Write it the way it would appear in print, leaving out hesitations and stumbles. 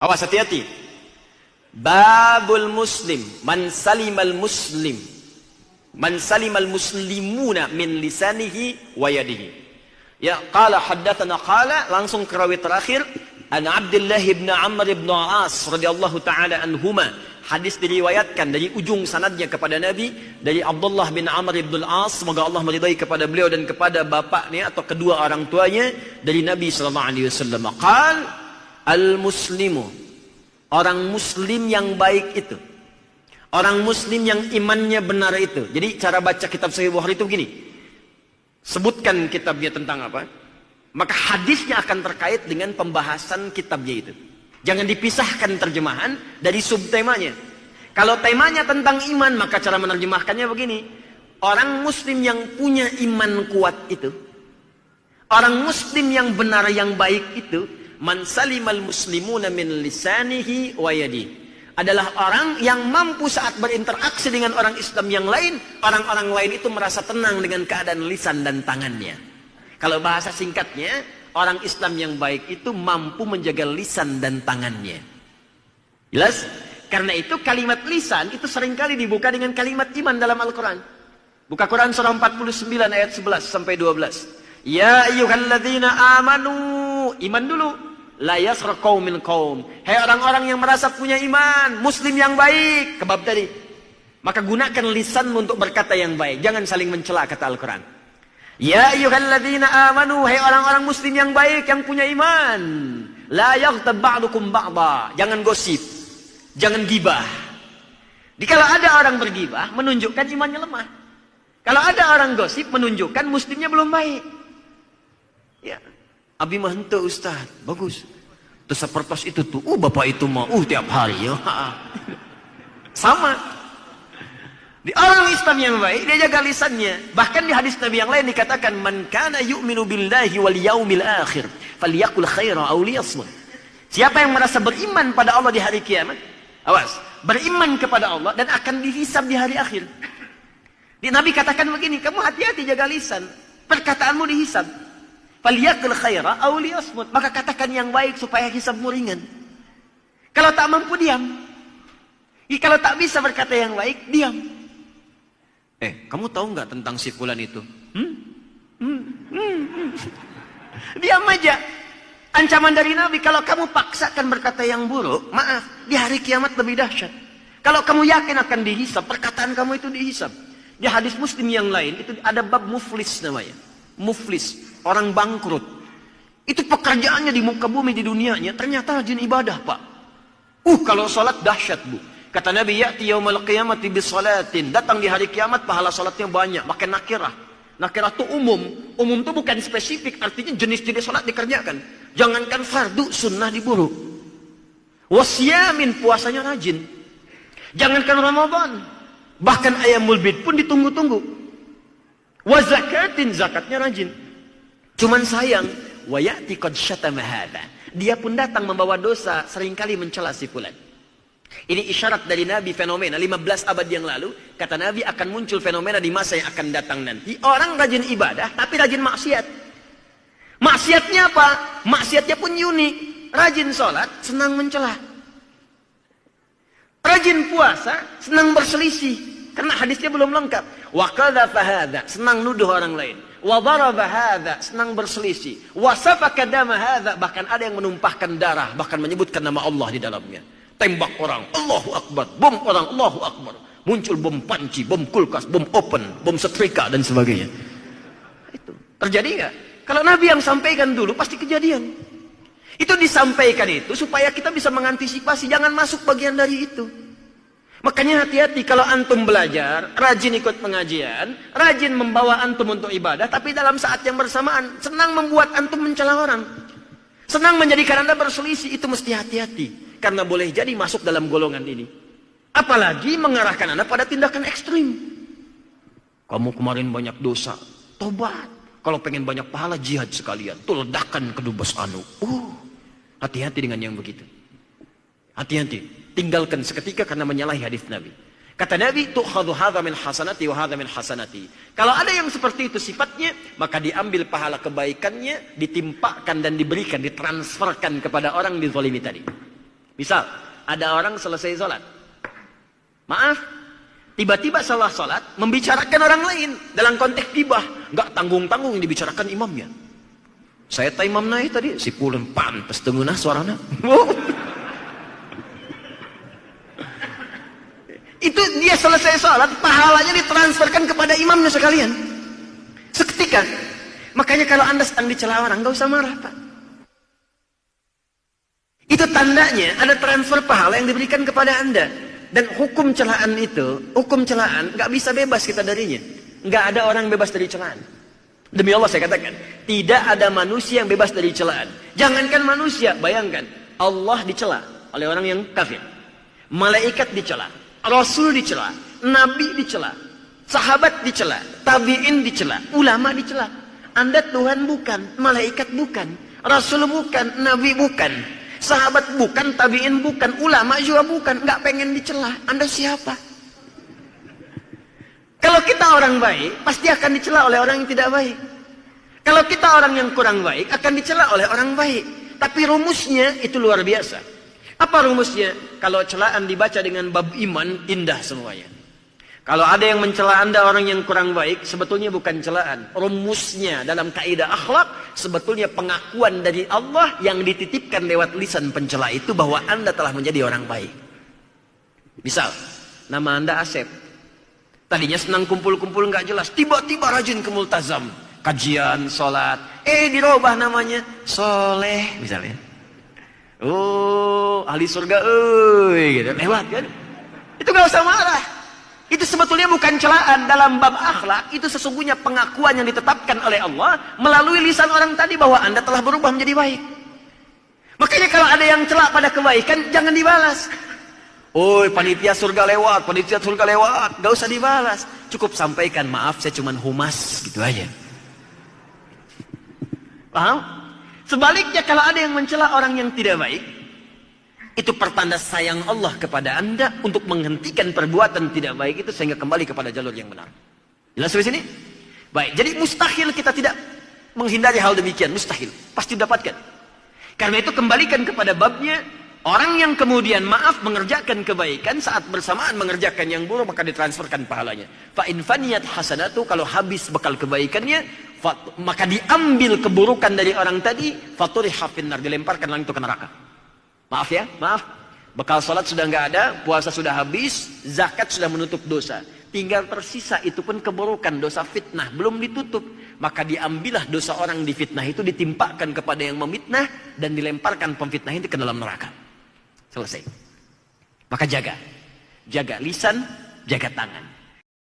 Awas, hati-hati. Babul muslim, man salimal muslim, man salimal muslimuna min lisanihi wa yadihi. Ya, qala haddatsana qala, langsung ke rawi terakhir, an Abdullah bin Amr bin As radhiyallahu taala anhuma. Hadis diriwayatkan dari ujung sanadnya kepada Nabi dari Abdullah bin Amr bin As, semoga Allah meridai kepada beliau dan kepada bapaknya atau kedua orang tuanya, dari Nabi sallallahu alaihi wasallam. Qal al-muslimu, orang muslim yang baik itu, orang muslim yang imannya benar itu. Jadi cara baca kitab Sahih Bukhari itu begini. Sebutkan kitabnya tentang apa, maka hadisnya akan terkait dengan pembahasan kitabnya itu. Jangan dipisahkan terjemahan dari subtemanya. Kalau temanya tentang iman, maka cara menerjemahkannya begini. Orang muslim yang punya iman kuat itu, orang muslim yang benar yang baik itu, man salimal muslimuna min lisanihi wa yadihi, adalah orang yang mampu saat berinteraksi dengan orang Islam yang lain, orang-orang lain itu merasa tenang dengan keadaan lisan dan tangannya. Kalau bahasa singkatnya, orang Islam yang baik itu mampu menjaga lisan dan tangannya. Jelas? Karena itu kalimat lisan itu seringkali dibuka dengan kalimat iman dalam Al-Quran. Buka Quran surah 49 ayat 11 sampai 12. Ya ayyuhalladzina amanu, iman dulu. La yasra qaumin qaum. Hai orang-orang yang merasa punya iman, muslim yang baik, kebab tadi. Maka gunakan lisanmu untuk berkata yang baik, jangan saling mencela, kata Al-Quran. Ya ayyuhalladzina amanu, hai orang-orang muslim yang baik yang punya iman, la yaghtab ba'dukum ba'dha, jangan gosip, jangan gibah. Kalau ada orang bergibah menunjukkan imannya lemah. Kalau ada orang gosip menunjukkan muslimnya belum baik. Ya, abi mah henteu ustaz, bagus. Terus sepertos itu tuh, bapak itu mah tiap hari ya. Sama. Di orang Islam yang baik, dia jaga lisannya. Bahkan di hadis Nabi yang lain dikatakan, man kana yu'minu billahi wal yaumil akhir, falyaqul khaira aw liyasmut. Siapa yang merasa beriman pada Allah di hari kiamat, awas, beriman kepada Allah dan akan dihisab di hari akhir. Di Nabi katakan begini, kamu hati-hati jaga lisan, perkataanmu dihisab. Falyaqul khaira aw liyasmut, maka katakan yang baik supaya hisabmu ringan. Kalau tak mampu diam. Kalau tak bisa berkata yang baik, diam. Kamu tahu nggak tentang si fulan itu? Diam aja. Ancaman dari Nabi, kalau kamu paksakan berkata yang buruk, maaf, di hari kiamat lebih dahsyat. Kalau kamu yakin akan dihisab, perkataan kamu itu dihisab. Di hadis Muslim yang lain, itu ada bab muflis namanya. Muflis, orang bangkrut. Itu pekerjaannya di muka bumi di dunianya, ternyata rajin ibadah, Pak. Kalau sholat dahsyat, Bu. Kata Nabi, ya'ti yaumal qiyamati bisolatin. Datang di hari kiamat, pahala salatnya banyak. Pakai nakirah. Nakirah itu umum. Umum itu bukan spesifik. Artinya jenis-jenis salat dikerjakan. Jangankan fardu, sunnah diburu. Wasyamin, puasanya rajin. Jangankan Ramadan. Bahkan ayamul bid pun ditunggu-tunggu. Wazakatin, zakatnya rajin. Cuman sayang, wa ya'ti qad syatama hadha. Dia pun datang membawa dosa, seringkali mencela si fulan. Ini isyarat dari Nabi, fenomena 15 abad yang lalu. Kata Nabi akan muncul fenomena di masa yang akan datang nanti. Orang rajin ibadah tapi rajin maksiat. Maksiatnya apa? Maksiatnya pun unik. Rajin sholat, senang mencela. Rajin puasa, senang berselisih. Karena hadisnya belum lengkap. Wa qadhafa hadza, senang nuduh orang lain. Wa daraba hadza, senang berselisih. Wa safaka dama hadza, bahkan ada yang menumpahkan darah, bahkan menyebutkan nama Allah di dalamnya. Tembak orang, Allahu Akbar. Bom orang, Allahu Akbar. Muncul bom panci, bom kulkas, bom open, bom setrika, dan sebagainya. Itu terjadi nggak? Kalau Nabi yang sampaikan dulu, pasti kejadian. Itu disampaikan itu supaya kita bisa mengantisipasi, jangan masuk bagian dari itu. Makanya hati-hati kalau antum belajar, rajin ikut pengajian, rajin membawa antum untuk ibadah, tapi dalam saat yang bersamaan, senang membuat antum mencela orang. Senang menjadikan Anda berselisih, itu mesti hati-hati. Karena boleh jadi masuk dalam golongan ini. Apalagi mengarahkan Anda pada tindakan ekstrim. Kamu kemarin banyak dosa, tobat. Kalau pengen banyak pahala, jihad sekalian. Tuh ledakan kedubes anu. Hati-hati dengan yang begitu. Hati-hati. Tinggalkan seketika karena menyalahi hadis Nabi. Kata Nabi, tu'khadhu hadha min hasanati wa hadha min hasanati. Kalau ada yang seperti itu sifatnya, maka diambil pahala kebaikannya, ditimpakan dan diberikan, ditransferkan kepada orang dizalimi tadi. Misal, ada orang selesai sholat. Maaf, tiba-tiba salah sholat, membicarakan orang lain. Dalam konteks gibah. Nggak tanggung-tanggung yang dibicarakan imamnya. Saya tak imam naik tadi, si pulen pantes tenguna suaranya. Itu dia selesai sholat, pahalanya ditransferkan kepada imamnya sekalian. Seketika. Makanya kalau Anda sedang dicela orang, nggak usah marah, Pak. Itu tandanya ada transfer pahala yang diberikan kepada Anda. Dan hukum celaan itu, hukum celaan nggak bisa bebas kita darinya. Nggak ada orang bebas dari celaan. Demi Allah saya katakan, tidak ada manusia yang bebas dari celaan. Jangankan manusia, bayangkan Allah dicela oleh orang yang kafir, malaikat dicela, Rasul dicela, Nabi dicela, sahabat dicela, tabi'in dicela, ulama dicela. Anda Tuhan bukan, malaikat bukan, Rasul bukan, Nabi bukan, sahabat bukan, tabi'in bukan, ulama juga bukan. Nggak pengen dicela. Anda siapa? Kalau kita orang baik, pasti akan dicela oleh orang yang tidak baik. Kalau kita orang yang kurang baik, akan dicela oleh orang baik. Tapi rumusnya itu luar biasa. Apa rumusnya? Kalau celaan dibaca dengan bab iman, indah semuanya. Kalau ada yang mencela Anda orang yang kurang baik, sebetulnya bukan celaan. Rumusnya dalam kaidah akhlak, sebetulnya pengakuan dari Allah yang dititipkan lewat lisan pencela itu bahwa Anda telah menjadi orang baik. Misal, nama Anda Asep. Tadinya senang kumpul-kumpul nggak jelas, tiba-tiba rajin ke multazam, kajian, sholat. Dirubah namanya Soleh misalnya. Oh, ahli surga, gitu. Lewat kan? Itu nggak usah marah. Itu sebetulnya bukan celaan dalam bab akhlak. Itu sesungguhnya pengakuan yang ditetapkan oleh Allah melalui lisan orang tadi bahwa Anda telah berubah menjadi baik. Makanya kalau ada yang celak pada kebaikan, jangan dibalas. Oh, panitia surga lewat, panitia surga lewat. Gak usah dibalas. Cukup sampaikan, maaf saya cuma humas. Gitu aja. Paham? Sebaliknya kalau ada yang mencela orang yang tidak baik, itu pertanda sayang Allah kepada Anda untuk menghentikan perbuatan tidak baik itu sehingga kembali kepada jalur yang benar. Jelas sampai sini? Baik, jadi mustahil kita tidak menghindari hal demikian. Mustahil. Pasti dapatkan. Karena itu kembalikan kepada babnya. Orang yang kemudian maaf mengerjakan kebaikan saat bersamaan mengerjakan yang buruk maka ditransferkan pahalanya. Fa in faniyat hasanatu, kalau habis bekal kebaikannya maka diambil keburukan dari orang tadi, faturiha finnar, dilemparkan langsung ke neraka. Maaf ya, maaf. Bekal salat sudah nggak ada, puasa sudah habis, zakat sudah menutup dosa. Tinggal tersisa itu pun keburukan, dosa fitnah belum ditutup. Maka diambillah dosa orang di fitnah itu ditimpakan kepada yang memfitnah dan dilemparkan pemfitnah itu ke dalam neraka. Selesai. Maka jaga lisan, jaga tangan.